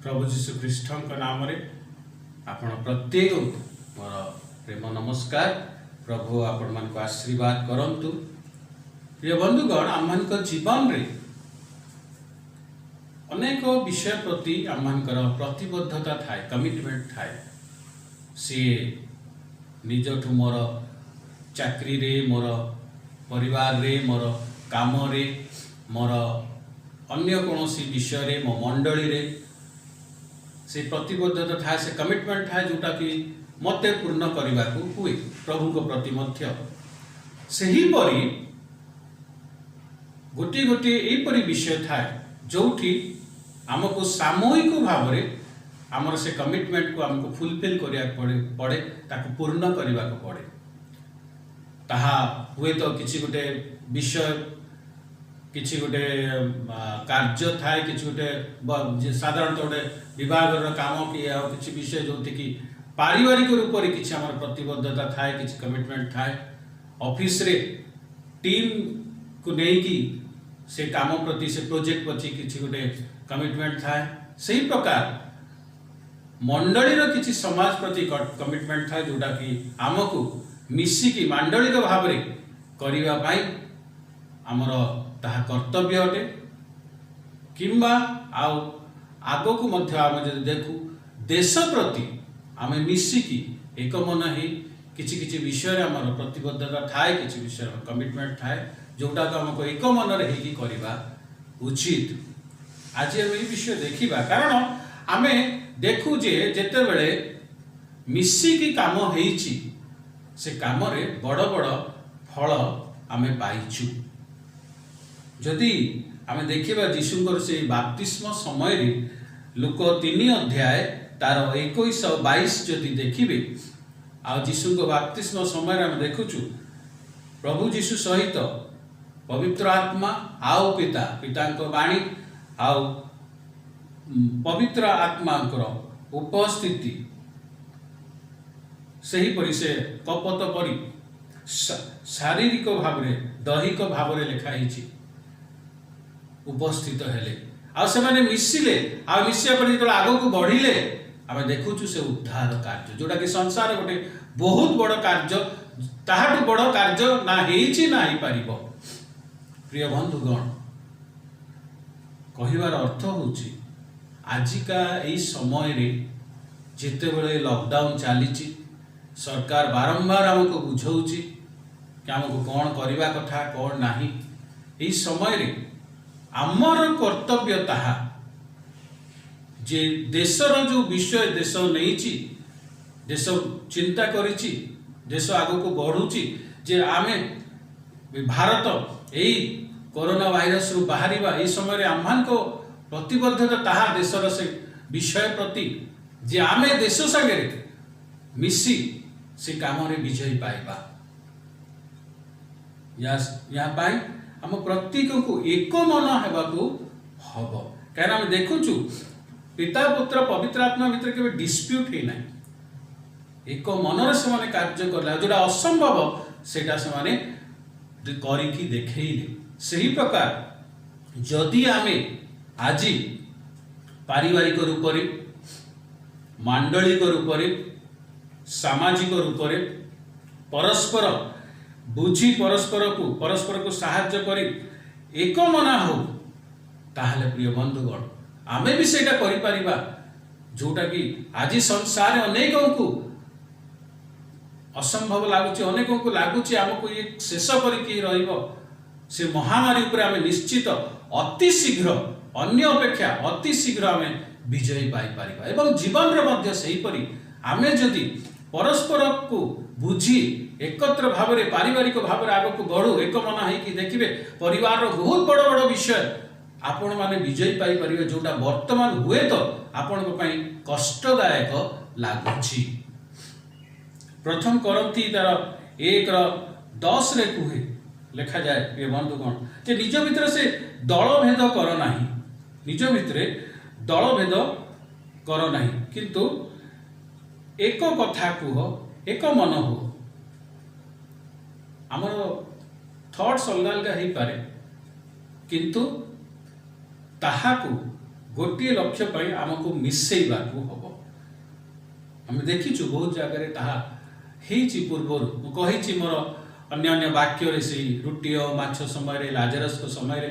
प्रभु जीशु ख्रीष्ट नाम रे आपण प्रत्येक मोर प्रेम नमस्कार। प्रभु आपण मान को आशीर्वाद करंतु। प्रिय बंधुगण, आम मान जीवन रे अनेक विषय प्रति आम मान प्रतिबद्धता थाए, कमिटमेंट थाए। सी निजठू मोर चाकरी रे, मोर परिवार रे, मोर काम रे, मोर अन्य कौनसी विषय रे, मो मंडली रे से प्रतिबद्धता था, से कमिटमेंट था, जोटा कि मते पूर्ण करने को हुए प्रभु को प्रति मध्य सही परी गोटे गोटे यहीपरी विषय था जोठी आमको सामूहिक भाव में आमर से कमिटमेंट को आमको फुलफिल करिया पड़े, ताको पूर्ण करने को पड़े। ताहा हुए तो किसी गोटे विषय, किसी गोटे कार्य थाए, किसी गोटे साधारणतः गोटे विभाग काम कि किसी विषय जो कि पारिवारिक रूप से किसी आम प्रतिबद्धता थाए, किसी कमिटमेंट थाए। ऑफिस रे टीम को लेकिन से काम प्रति, से प्रोजेक्ट प्रति किसी गोटे कमिटमेंट थाए। सही प्रकार मंडली किसी समाज प्रति कमिटमेंट थाए, जोटा कि आमको मिसिकी मांडलिक भाव में करने आमर ताहा कर्तव्य अटे। किंबा आग को मध्य आम जब देखू देश प्रति आम मिसिकी एक मन ही किसी किसी विषय आम प्रतिबद्धता थाए, किसी विषय कमिटमेंट थाए, जोटा को आमको एक मन रही करवा उचित। आज आम ये विषय देखा, कारण आम देखू जे जेते बेले मिसिकी काम होईची, से काम रे बड़ बड़ फल आम पाइछु। जदि आम देखा जीशुकर से बाप्तिस्म समय रे लुक 3 अध्याय तार 21-22 जदि देखिबे, आ जीशु को बाप्तिस्म समय आम देखुचु प्रभु जीशु सहित पवित्र आत्मा आउ पिता, पिता वाणी आउ पवित्र आत्मा उपस्थिति सही परी से कपत परी शारीरिक भाव में, दैहिक भाव में लिखाई उपस्थित हेले, आ से माने मिसिले, आ मिसिया पर जो आग को बढ़िले आम देखुचु से उद्धार कार्य, जोटा कि संसार गोटे बहुत बड़ कार्य, ताहाटू बड़ कार्य ना हेइछि ना ही पारिबो। प्रिय बंधुगण, कहिबार अर्थ होछि आजिका एई समय रे जेते बेले लॉकडाउन चलीछि, सरकार बारंबार आमको बुझाऊँच कि आमको कौन करवा कथा कौन नहीं। यही समय रे आमर कर्तव्य ताहा जे देशर जो विषय देश नहीं, देश चिंता करिछि, देश आग को बढ़ुची, जे आमे भारत यही कोरोना वायरस रु बाहरिबा ए समय रे आम्हान को प्रतिबद्धता ताहा देशर से विषय प्रति, जे आमे देश संगे मिसी से काम रे विजय पाइबा। यहाँ आम प्रत्येक को एक मन हेबाकू हब, कहीं आम देखुचु पिता पुत्र पवित्र आत्मा भितर के डिस्प्यूट ही ना, एक मन से माने कार्य करला, जोटा असंभव सेटा से माने करिकी देखैले। सही प्रकार जदि आमे आज पारिवारिक रूप से, मांडलिक रूप से, सामाजिक रूप से परस्पर बुझी परस्पर को साहाय्य करी एक मना हो, ताहले प्रिय बंधुगण आमे भी सेटा करि परिबा, जोटा कि आज संसार अनेकों को असंभव लगुच, अनेकों को लगुच आमको ये शेष करिके रहिबो। से महामारी उपरे आमे निश्चित अति शीघ्र, अन्य अपेक्षा अति शीघ्र आमे विजय पाई परिबा। एवं जीवन रे मध्य सही परी आमे जदि परस्पर को बुझी एकत्र भाव में पारिवारिक भाव में आग को बढ़ू, एक मन है देखिए परिवार बहुत बड़ बड़ विषय आपण माने विजय पाई परिबे, जोटा वर्तमान हुए तो आपण को पई कष्टदायक लागुछि। प्रथम करंती तार 1:10 रे कुहे लिखा जाए, प्रिय बंधुगण, जे निज भितर से दल भेद कर नाही, निज भितर दल भेद कर नाही, किंतु एक कथा कुह, एक मन हो। आमर थॉट्स अलग अलग हो पारे, किंतु ताहाकू गोटे लक्ष्य पर आमको मिसेवा हम आम देखीचु बहुत जगह ताहा पूर्वर मुझे मोर अन्य वाक्य से रुटी और माछ समय लाजरस को समय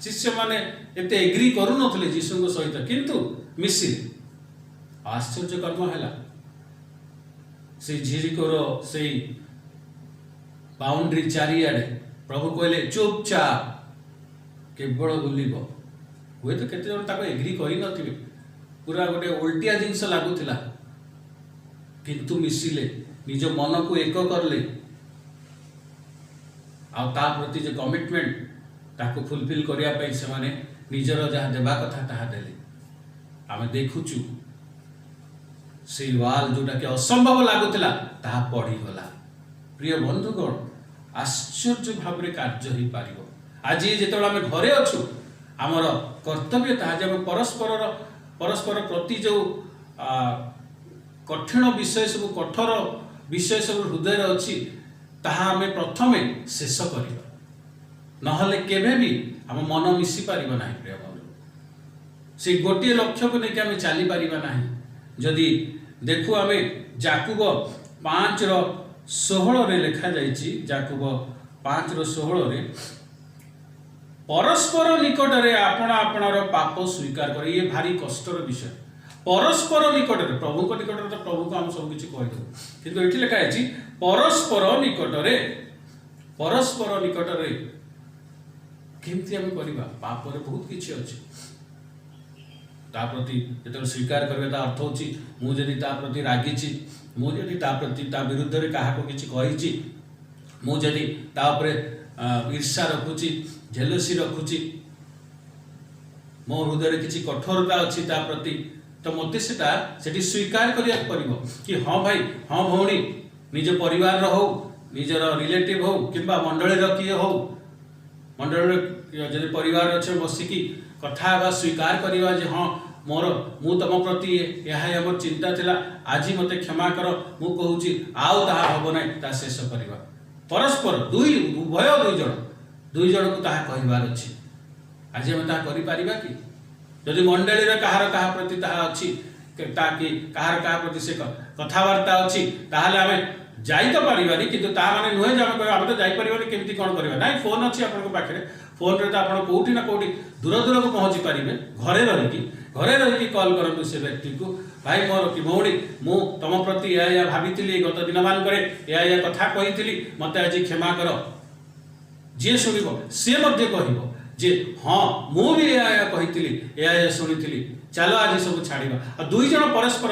शिष्य मैंने एत एग्री करूँ जीशु सहित किंतु मिसिले आश्चर्य कर्म है से झिरिकोर से बाउंड्री चारिआडे प्रभु कहले चुपचाप केवल बुलब हुए तो केते जन एग्री कर पूरा गोटे उल्टिया जिनस लगुला किंतु मिसिले निज मन को एक करले आ प्रति जो कमिटमेंट ताको फुलफिल करने से माने निजर जहाँ देवा कथा ताहा देले आम देखुचु से वाल जोटा कि असंभव लगुला ताहा पढ़ीगला। प्रिय बंधुगण आश्चर्य भाव में कार्य हो पार आज जिते आम घरे अच्छु आमर कर्तव्य ताहा परस्पर परस्पर प्रति जो कठिन विषय सब कठोर विषय सब हृदय अच्छी ताहा आम प्रथम शेष कर नहले केबे भी आम मन मिसी पार ना। प्रिय बंधु से गोटे लक्ष्य को लेकिन आम चली पार ना जदि देखु आम जाकुब 5:16 लिखा जाइए जाकुब 5:16 परस्पर निकट में आपण आपणार पाप स्वीकार करे ये भारी कष्टर विषय परस्पर निकट में प्रभु को निकट में तो प्रभु को हम सब किसी कहीदे किंतु ये लिखा है परस्पर निकट में केमती आम करवा पाप बहुत किसी अच्छे ता प्रति जो स्वीकार करें अर्थ होची मुझे प्रति रागिची मुझे प्रति विरुद्ध में क्या किसी मुझे ईर्षा रखुची जेलसी रखुची मो हृदय किसी कठोरता अच्छी ता प्रति तो मत से स्वीकार करने पड़ो कि हाँ भाई हाँ भौणी निज परिवार हो निजर रिलेटिव हो कि मंडली किए हो मंडल जब परिवार अच्छे बसिकी कथा स्वीकार करवा जे हाँ मोर मु तुम प्रति यह मोर चिंता थिला आज मते क्षमा कर मु कहूची आउ ताहा हबो नै ता शेष करवा परस्पर उभय दुई जन को ताहा कहबार अछि आज हम ताहा करि परिबा कि यदि मंडली रे कहार कहा प्रति ताहा अछि ताकि कहार कहा प्रति से कथावार्ता अछि ताहाले आमे जाई तो परिबानी किंतु ता माने नुहे जे आमे तो जाई परिबानी केमती कोन करबा नै फोन अछि आपन पाखरे फोन रे तो आपन कोठी ना कोठी दूर दूर को पहुंची पारिबे घरे रही कॉल करंतु से व्यक्ति को भाई मोर कि भौणी मु तुम प्रति या भाभी गत दिन मान या कथा कही मत आज क्षमा कर जी शुणव सी कह जे हाँ मु भी या कही या शुणी चलो आज सब छाड़ा दुई जन परस्पर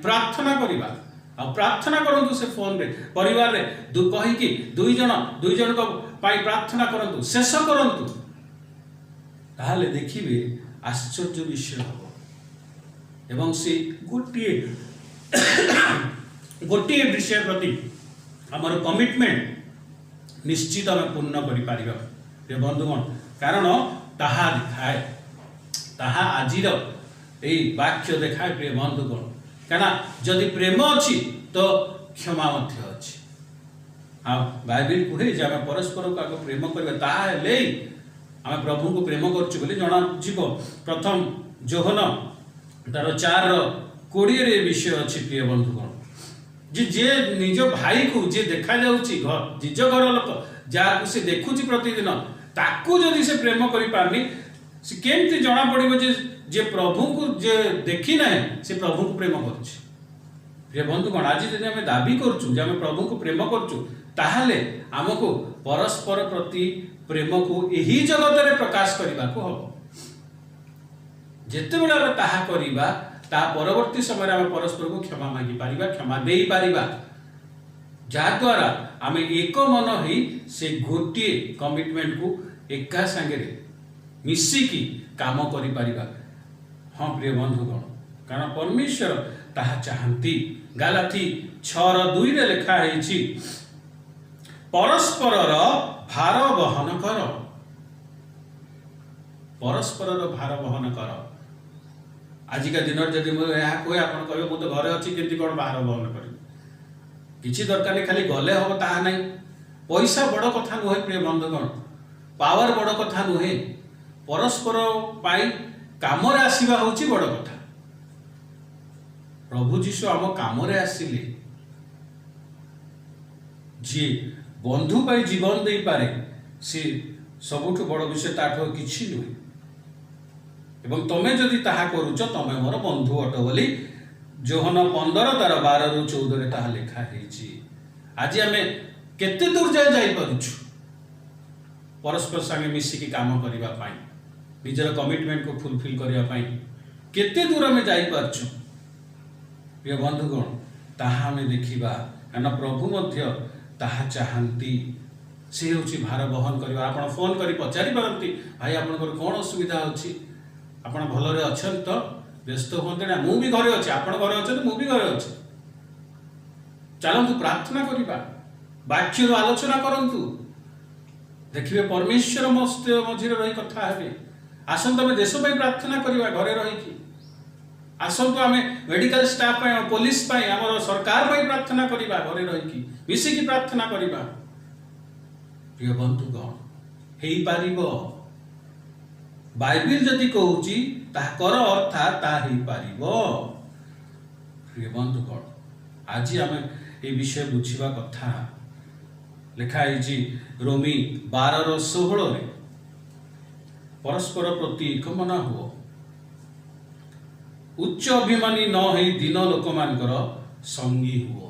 प्रार्थना करवा प्रार्थना करंतु से फोन रे परिवार रे कहीकि दुई जन को प्रार्थना करंतु शेष करंतु ताहले देखिबे आश्चर्य विषय हम एवं से गोटे गोटे विषय प्रति आमर कमिटमेंट निश्चित आम पूर्ण कर बंधुगण कारण ताहा दिखाए ताहा आजिर यही वाक्य देखाए प्रिय बंधुगण क्या जदि प्रेम अच्छी तो क्षमा अच्छी हाँ बाइबिल कहे जे आम परस्पर को आगे प्रेम करवा आम प्रभु को प्रेम कर जना प्रथम जोहन तार 4:20 विषय अच्छी प्रिय बंधुगण जे निज भाई को जे देखा निज घर लोक जहाँ से देखुची प्रतिदिन ताकू जदि से प्रेम कर पारनी से केमती जना पड़ो जे प्रभु को जे देखी ना से प्रभु को प्रेम कर प्रिय बंधुगण आज जब आम दाबी करें प्रभु को प्रेम करें आमको परस्पर प्रति प्रेम को यही जगत में प्रकाश करने को हम जिते बड़े ताहा करिबा ता परवर्ती समय आम परस्पर को क्षमा मांगी पारिबा क्षमा देई पारिबा जहाद्वारा आम एक मन ही से गोटे कमिटमेंट को एका संगे मिसिकी काम करि पारिबा। हाँ प्रिय बंधुगण कारण परमेश्वर ताहा चाहती गालाथी 6:2 रे लिखा है परस्पर भार बहन कर परस्पर भार बहन कर आजिका दिन जब मुझे कहे आप कहे मुझे घरे अच्छी केमती कौन बाहर बहन कर किसी दरकार नहीं खाली गले हम ताहा नहीं पैसा बड़ कथा नुहे प्रिय बंधुगण पावर बड़ कथा नुहे परस्पर पाई कामरे आसीबा होची बड़ कथा। प्रभु जीशु आम कामरे आसिले जी बंधु पाई जीवन दे पारे सी सबुठु बड़ विषय ताठो किछि नुहे। एवं तमे जदि ताहा करूच तमे मोर बंधु अट बोली जोहन 15 तार 12 रु 14 रे ताहा लिखा हेछि। आज आमे केते दूर जाई पारुछु परस्पर संगे मिसिकी काम करिबा पाई निजर कमिटमेंट को फुलफिल करिबा पाई केते दूर आमे जाई पारछु। प्रिय बंधुगण ताहा आमे देखिबा काना प्रभु मध्य ताहा चाहंती से होची भार बहन करिबा। आपण फोन करी पचारि पारंती भाई आपनकर कोन असुविधा अछि आपण भलरे अछन तो व्यस्त होते ना मु भी घरे अछि आपण घरे अछन मु भी घरे अछि चलंतु प्रार्थना करिबा वाक्यर आलोचना करंतु देखिबे परमेश्वर मझिरे रही कथा हेबे। आसंत आमे देश पई प्रार्थना करिबा घरे रही की आसंत आमे मेडिकल स्टाफ पई पुलिस पई हमर सरकार पई प्रार्थना करिबा घरे रही की मिसी की प्रार्थना करिबा। प्रिय बंधुगण हेई पारिबो बाइबल जदि कहूची ताकर अर्थात ता हेई पारिबो। प्रिय बंधुगण आज आमे ए विषय बुझिबा कथा लिखा है रोमी 12:16 रे परस्पर प्रति एकमना हो उच्च अभिमानी न है दिन लोक मानकर संगी हुओ।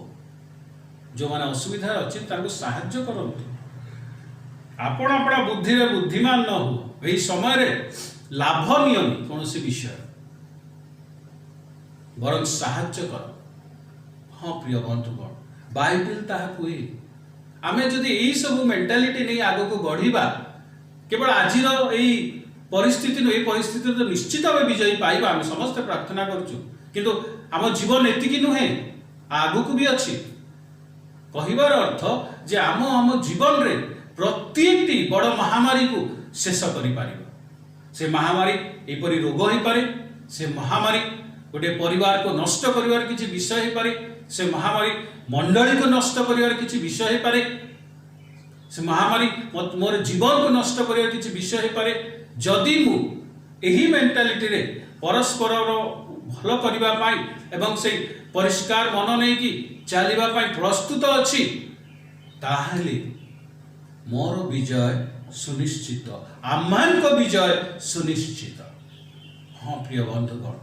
जो माने असुविधा अछि ताको सहाय्य करंतु आपण अपना बुद्धि रे बुद्धिमान न हो एही समय रे लाभ नियमी कोनोसी विषय बरं सहाय्य कर। हाँ प्रिय बंधुगण बाइबल ताहा कुहे आमे जदि एही सब मेंटालिटी नहीं आगो को बढ़िबा केवल आजिर एही परिस्थिति ए परिस्थिति तो निश्चित भाव विजयी पाइबा आम समस्त प्रार्थना करूँ किंतु आम जीवन एतिकी नुहे आगु को भी अच्छी कहिबार अर्थ जे आम जीवन रे प्रत्येकटी बड़ महामारी को शेष करि पारिबा। से महामारी एपरि रोग हो पारे से महामारी गोटे परिवार को नष्ट करिवार किछि विषय हो पारे से महामारी मंडली को नष्ट करिवार किछि विषय हो पारे से महामारी मोर जीवन को नष्ट करिवार किछि विषय हो पारे। जदि मु एही मेंटालिटी रे परस्पर भल करिबा पाई एवं से परिष्कार मन नहीं कि चलिबा पाई प्रस्तुत अछि ताहले मोर विजय सुनिश्चित आमान को विजय सुनिश्चित। हाँ प्रिय बंधुगण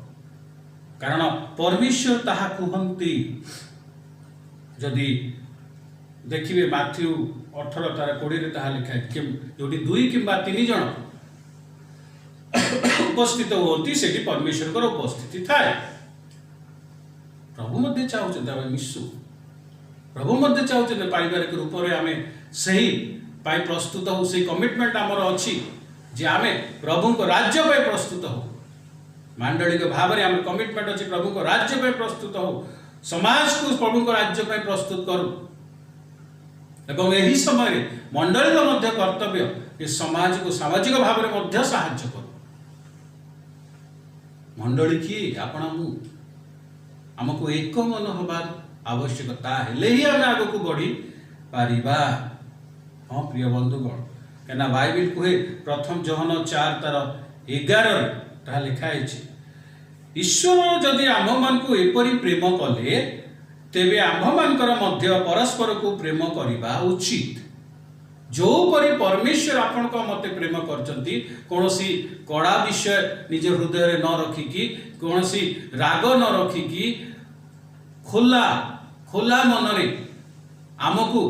कारण परमेश्वर ताहा कहंती जदि देखिए माथ्यू 18:20 रे ताहा लिखा है जोटी 2 किंबा 3 जन उपस्थित होती से परमेश्वर को उपस्थिति थाए। प्रभु मध्य चाहते आम मिशु प्रभु मध्य चाहते पारिवारिक रूप में आम सही पाई प्रस्तुत हो से कमिटमेंट आमर अच्छी जे आम प्रभु को राज्य पे प्रस्तुत हो मांडलिक भाव में आम कमिटमेंट अच्छी प्रभु को राज्य पे प्रस्तुत हो समाज को प्रभु को राज्य पे प्रस्तुत करूँ एवं यही समय मंडली मध्य कर्तव्य ये समाज को सामाजिक भाव में मध्य साहाय्य करूँ। मंडली किए आपण आमको एक मन हबार आवश्यकता हेले ही आम आग को बढ़ी पारिबा। हाँ प्रिय बंधुगण कहना बाइबल कहे प्रथम जोहन 4:11 लिखा है ईश्वर जदि आम मान को एपरी प्रेम कले तेबे आम मानकर मध्य परस्पर को प्रेम करिबा उचित। जो परी परमेश्वर आपण को मते प्रेम करचंती कोनोसी कड़ा विषय निज हृदय रे न रखिकी कोनोसी राग न रखिकी खोला खोला मन रे आमको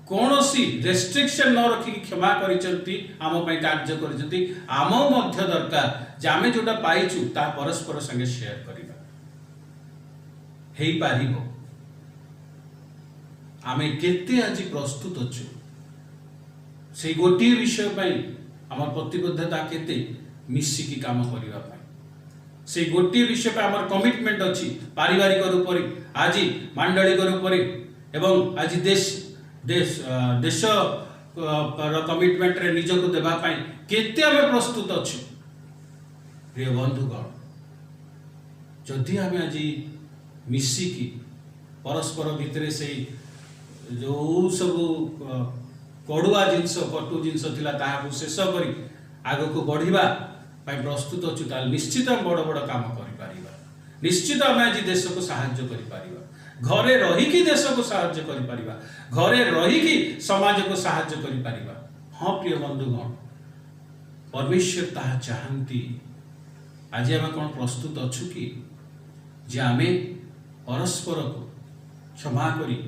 कोनोसी रेस्ट्रिक्शन न रखिकी क्षमा करिचंती आम पई कार्य करिचंती आम मध्य दरकार जे आमे जोटा पाइचु ता परस्पर संगे शेयर करिबा हेई पारिबो। आमे केते आज प्रस्तुत अछु से गोटे विषय पाई आम प्रतिबद्धता केते मिसिकी काम करिबा पाई से गोटे विषय पे आमर कमिटमेंट अच्छी पारिवारिक रूप रे आज मांडलिक रूप रे एवं आज देश देश देश कमिटमेंट रे निज को देबा पाई केते आमे प्रस्तुत अछु। प्रिय बंधुगण जदि आमे आज मिसिकी परस्पर भितरे से जो सब कड़ुआ जिनस कटु जिनस थिला ताहाकु शेष करी आगो को बढ़िबा प्रस्तुत अच्छु ताल निश्चित बड़ बड़ काम कर निश्चित आम आज देश को साहाय्य कर घरे रहीकि देश को साहाय्य कर घरे रहीकि समाज को साहाय्य कर। हाँ प्रिय बंधुगण, परमेश्वर ताहा चाहती आज आम कौन प्रस्तुत अच्छु कि जे आम परस्पर को क्षमा करी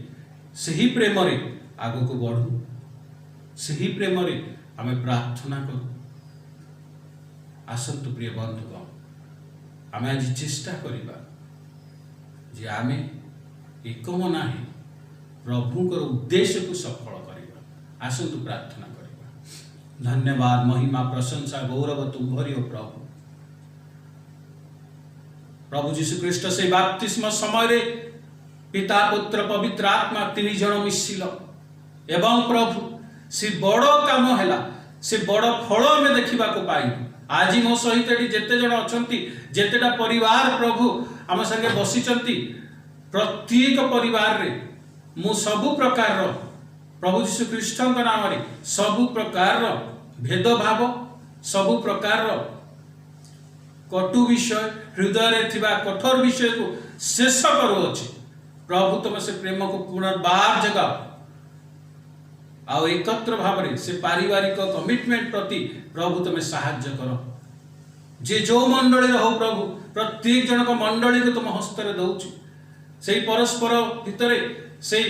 सही प्रेम रे आग को बढ़ू, सही प्रेम रे आम प्रार्थना करूँ। आसतु प्रिय बंधुगण, आम आज चेष्टा करिबा जे आम एकमना ही प्रभुंकर उद्देश्य को सफल करिबा। आसतु प्रार्थना करिबा। धन्यवाद, महिमा, प्रशंसा, गौरव तुम भरियो प्रभु। प्रभु जीशु ख्रीष्ट से बाप्तिस्म समय रे पिता पुत्र पवित्र आत्मा तीन जन मिशिल एवं प्रभु से बड़ काम है से बड़ फल में देखा पाई। आज मो सहित जेते जन अछंती जेतेटा परिवार प्रभु आम संगे बसिचंती प्रत्येक परिवार रे मु सबु प्रकार प्रभु जीशु ख्रीष्ट नाम रे सबु प्रकार भेदभाव सबु प्रकार कटु विषय हृदय रे थिबा कठोर विषय को शेष करूअछि। प्रभु तुम से प्रेम को पुनर्बार जगाओ आउ एकत्र भाव में से पारिवारिक कमिटमेंट प्रति प्रभु तुम्हें साहाय्य कर। जे जो मंडली हो प्रभु प्रत्येक जन को मंडली को तुम हस्त में दौच से परस्पर भितर से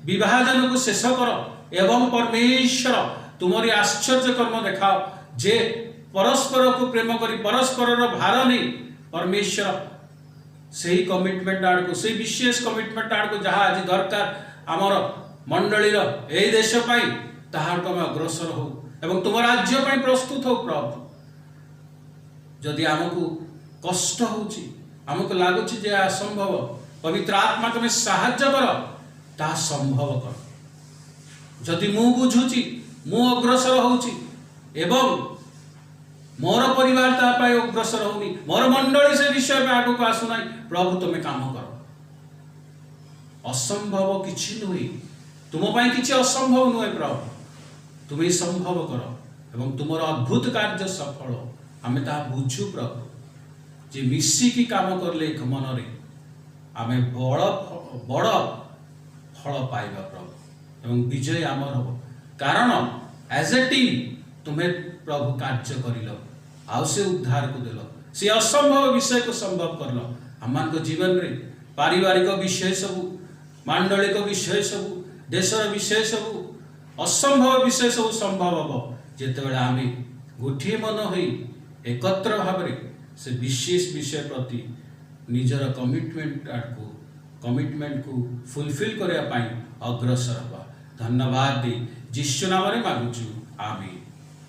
विभाजन को शेष कर एवं परमेश्वर तुम्हारी आश्चर्य कर्म देखाओ जे परस्पर को प्रेम करी परस्पर भार नहीं परमेश्वर से कमिटमेंट आड़ को से विशेष कमिटमेंट आड़ को जहाँ आज दरकार आमर मंडलीर ए देश पाई ताहार को अग्रसर हो एवं तुम राज्य पाई प्रस्तुत हो। प्रभु जदि आमको कष्ट होची आमको लागुची जे असंभव पवित्र आत्मा तुम्हें साहाय्य कर ता संभव कर। जदि मु बुझुची मु अग्रसर होची एवं मोर परिवार ता पाई अग्रसर होनी मोर मंडली से विषय में आगु को आसु नहीं प्रभु तुम्हें काम कर। असंभव किछि नुहे तुम पाई किछि असंभव नुहे प्रभु तुम्हें संभव कर एवं तुम अद्भुत कार्य सफल आम ता बुझु प्रभु जे मिसिकी काम करले एक मन रे आमे बड़ फल पाइबा प्रभु एवं विजय आमर हो कारण एज ए टीम तुम्हें प्रभु कार्य करिल आउ से उद्धार को देल से असंभव विषय को संभव करल। आम जीवन में पारिवारिक विषय सबू मांडलिक विषय सबू देशर विषय सबू असंभव विषय सब संभव हम जिते आम गोटे मन हो एकत्र भाव से विशेष विषय प्रति निजर कमिटमेंट को फुलफिल करने अग्रसर हवा। धन्यवाद दे यीशु नाम मागुचु आमीन।